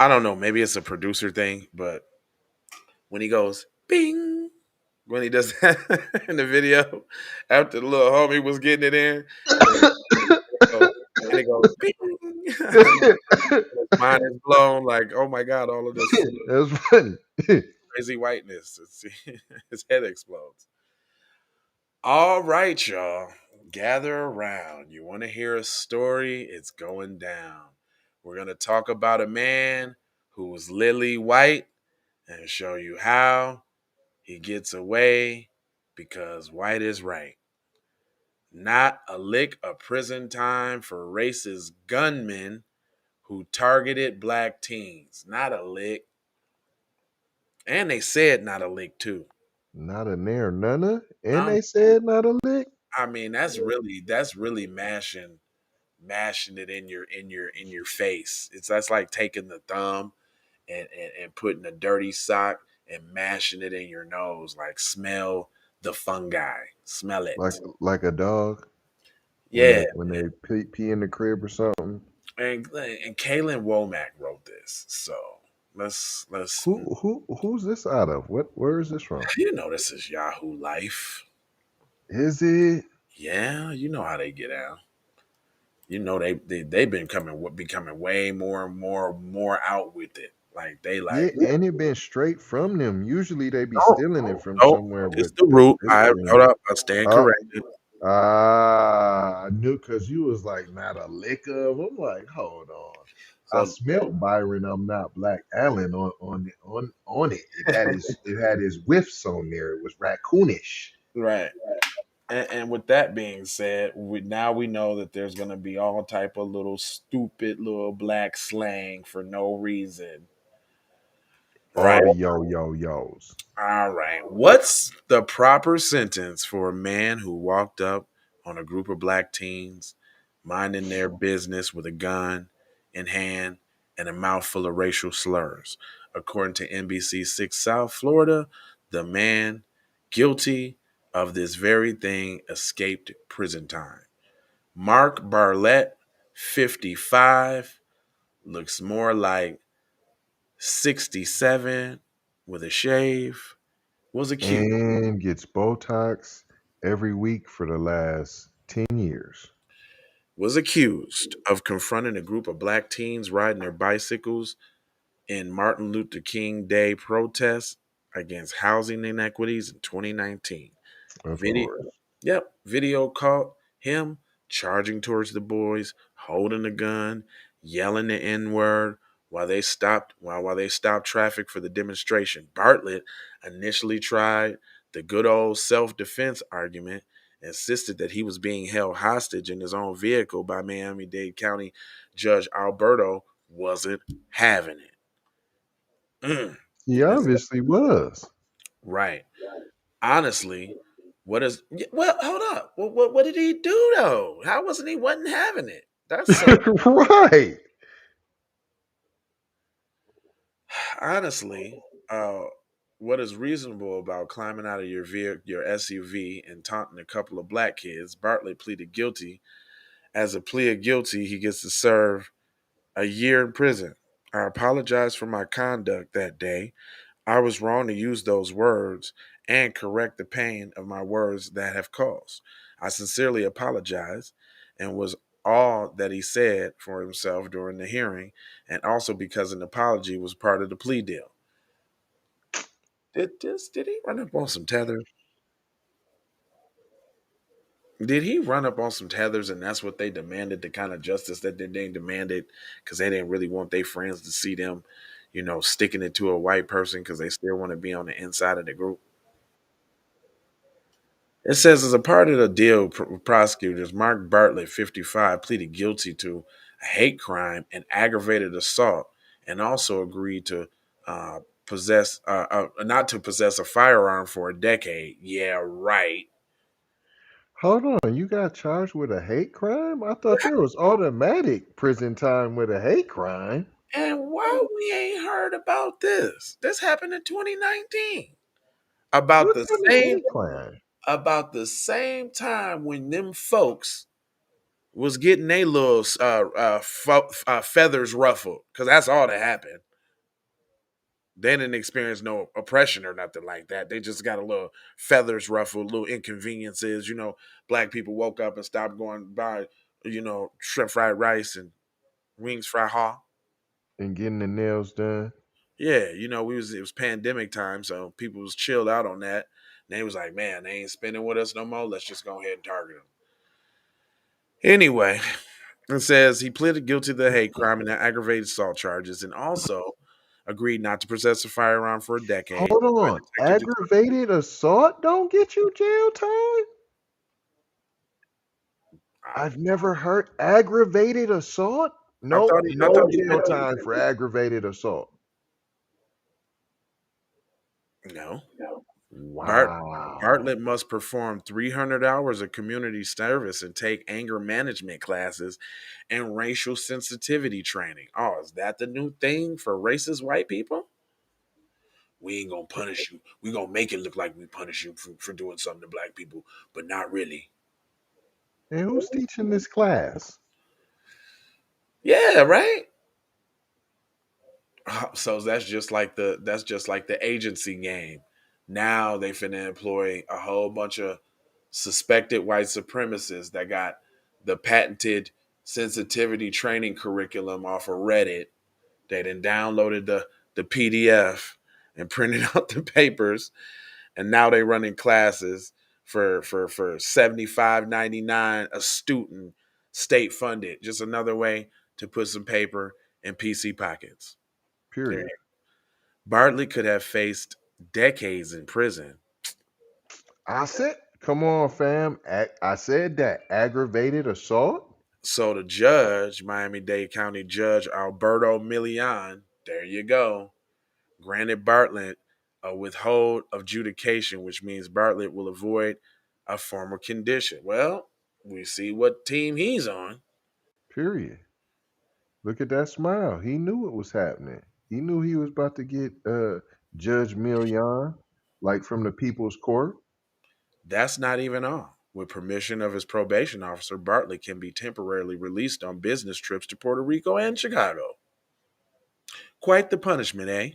I don't know. Maybe it's a producer thing, but when he goes bing, when he does that in the video, after the little homie was getting it in, and and it goes bing, and his mind is blown. Like, oh my god, all of this That's funny. crazy whiteness. His head explodes. All right, y'all. Gather around. You want to hear a story? It's going down. We're going to talk about a man who was lily white and show you how he gets away because white is right. Not a lick of prison time for racist gunmen who targeted black teens. Not a lick. And they said not a lick, too. Not a near none. And Um, they said not a lick. I mean, that's really mashing it in your face. That's like taking the thumb and putting a dirty sock and mashing it in your nose. Like smell the fungi. Smell Like it. like a dog when Yeah. they pee in the crib or something. And Kaylin Womack wrote this. So let's Who's this out of? Where is this from? you know this is Yahoo Life. Is it? Yeah, you know how they get out. You know they've been becoming way more out with it. Like they Yeah, like and it been straight from them. Usually they be no, stealing it from no, somewhere, it's but the root. this I one. hold up, I stand Uh, corrected. I knew because you was like not a lick of. I'm like, hold on. I So smelt Byron. I'm not Black Allen on it. It had his whiffs on there. It was raccoonish. right. And with that being said, we know that there's gonna be all type of little stupid little black slang for no reason. All Right. the yo-yos. All right. What's the proper sentence for a man who walked up on a group of black teens minding their business with a gun in hand and a mouthful of racial slurs? According to NBC 6 South Florida, the man guilty of this very thing escaped prison time. Mark Bartlett, 55, looks more like 67 with a shave, was accused And gets Botox every week for the last 10 years. of confronting a group of black teens riding their bicycles in Martin Luther King Day protests against housing inequities in 2019. Of Video, course. yep, video caught him charging towards the boys, holding a gun, yelling the N word while they stopped traffic for the demonstration. Bartlett initially tried the good old self-defense argument, insisted that he was being held hostage in his own vehicle by Miami-Dade County Judge Alberto, wasn't having it. Mm. He That's obviously was. right. Honestly, well, hold up. What did he do though? How wasn't having it? That's so Right. honestly, uh what is reasonable about climbing out of your SUV and taunting a couple of black kids? Bartlett pleaded guilty. As a plea of guilty, he gets to serve a year in prison. I apologize for my conduct that day. I was wrong to use those words and correct the pain of my words that have caused. I sincerely apologize and was all that he said for himself during the hearing, and also because an apology was part of the plea deal. Did he run up on some tethers? Did he run up on some tethers, and that's what they demanded, the kind of justice that they demanded, because they didn't really want their friends to see them, sticking it to a white person because they still want to be on the inside of the group? It says, as a part of the deal, prosecutors Mark Bartlett, 55, pleaded guilty to a hate crime and aggravated assault, and also agreed to possess, not to possess a firearm for a decade. Yeah, right. Hold on, you got charged with a hate crime? I thought there was automatic prison time with a hate crime. And why we ain't heard about this? This happened in 2019. About What the kind of same hate crime? about the same time when them folks was getting their little feathers ruffled because that's all that happened. They didn't experience no oppression or nothing like that. They just got a little feathers ruffled, little inconveniences. Black people woke up and stopped going by, shrimp fried rice and wings fried haw. And getting the nails done. Yeah, it was pandemic time, so people was chilled out on that. And they was like, man, they ain't spending with us no more. Let's just go ahead and target them. Anyway, it says he pleaded guilty to the hate crime and the aggravated assault charges, and also agreed not to possess a firearm for a decade. Hold on. Aggravated assault don't get you jail time? I, I've never heard aggravated assault. I Nope, thought I no thought he jail meant time for aggravated assault. no. Bart Wow. Bartlett must perform 300 hours of community service and take anger management classes and racial sensitivity training. Oh, is that the new thing for racist white people? We ain't gonna punish you. We gonna make it look like we punish you for doing something to black people, but not really. And who's teaching this class? Yeah, right. So that's just like the agency game. Now they finna employ a whole bunch of suspected white supremacists that got the patented sensitivity training curriculum off of Reddit. They then downloaded the PDF and printed out the papers, and now they running classes for $75.99 a student, state funded. Just another way to put some paper in PC pockets. There. Period. Bartlett could have faced decades in prison. I said, come on, fam. I said that. Aggravated assault? So the judge, Miami-Dade County Judge Alberto Milian, there you go, granted Bartlett a withhold of adjudication, which means Bartlett will avoid a former condition. Well, we see what team he's on. Period. Look at that smile. He knew it was happening. He knew he was about to get Judge Milian, like from the People's Court. That's not even all. With permission of his probation officer, Bartlett can be temporarily released on business trips to Puerto Rico and Chicago. Quite the punishment, eh?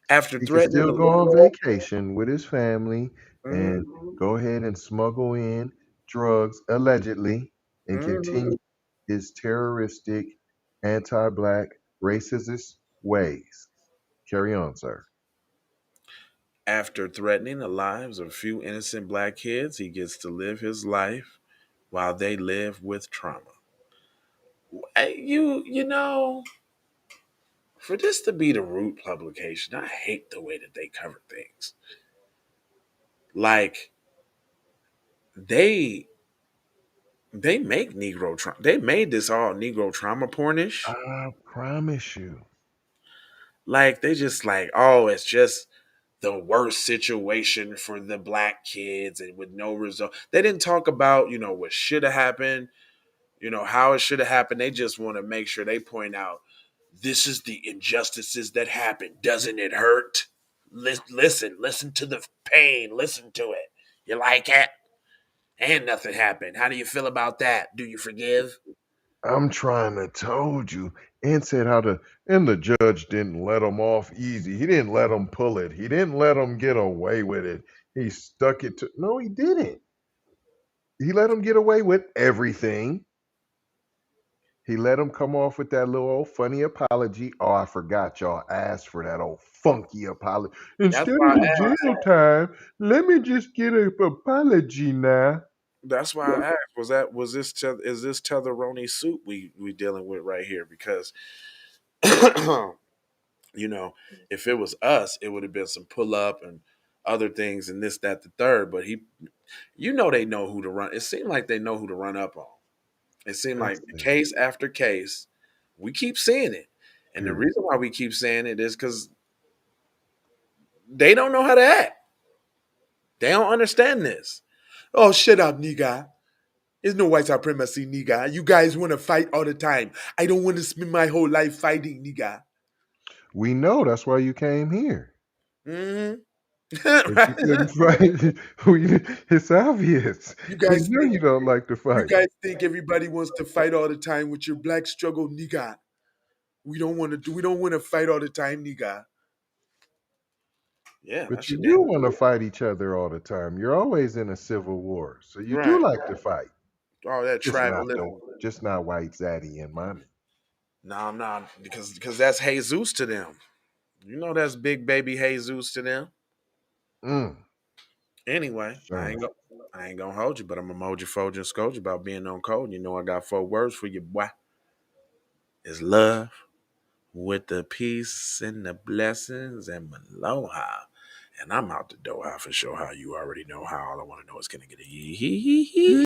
After He could threatening still to go on vacation with his family and Mhm, go ahead and smuggle in drugs, allegedly, and mhm. continue his terroristic, anti black, racist ways. Carry on, sir. After threatening the lives of a few innocent black kids, he gets to live his life while they live with trauma. For this to be the root publication, I hate the way that they cover things. Like they they make Negro trauma. They made this all Negro trauma pornish. I promise you. Like they just like, oh, it's just the worst situation for the black kids and with no result. They didn't talk about, what should have happened, how it should have happened. They just want to make sure they point out this is the injustices that happen. Doesn't it hurt? Listen to the pain. Listen to it. You like it? And nothing happened. How do you feel about that? Do you forgive? I'm trying to told you. And said how the and the judge didn't let him off easy. He didn't let him pull it. He didn't let him get away with it. He stuck it to no, he didn't. He let him get away with everything. He let him come off with that little old funny apology. Oh, I forgot y'all asked for that old funky apology. That's Instead why of I the asked. jail time, let me just get an apology now. That's why I asked. Is this tetheroni soup we dealing with right here? Because you know, if it was us, it would have been some pull up and other things and this, that, the third. But they know who to run. It seemed like they know who to run up on. It seemed like Listen, case after case, we keep seeing it. And the period. reason why we keep saying it is because they don't know how to act. They don't understand this. Oh, shut up, nigga. There's no white supremacy, nigga. You guys want to fight all the time. I don't want to spend my whole life fighting, nigga. We know that's why you came here. Hmm. But you couldn't fight. It's obvious. You We guys know think you don't like to you fight. guys think everybody wants to fight all the time with your black struggle, nigga. We don't want to fight all the time, nigga. Yeah, But that's you your do damn want to fight each other all the time. You're always in a civil war. So you do right. like to fight. All that tribalism. Just not white zaddy and mommy. No, I'm not because that's Jesus to them. You know that's big baby Jesus to them. Mm, Anyway, son. I ain't gonna hold you, but I'm gonna mold you, fold you, and scold you about being on code. You know I got 4 words for you, boy. It's love with the peace and the blessings and aloha. And I'm out the door for sure. How you already know how. All I want to know is can I get a yee hee hee hee?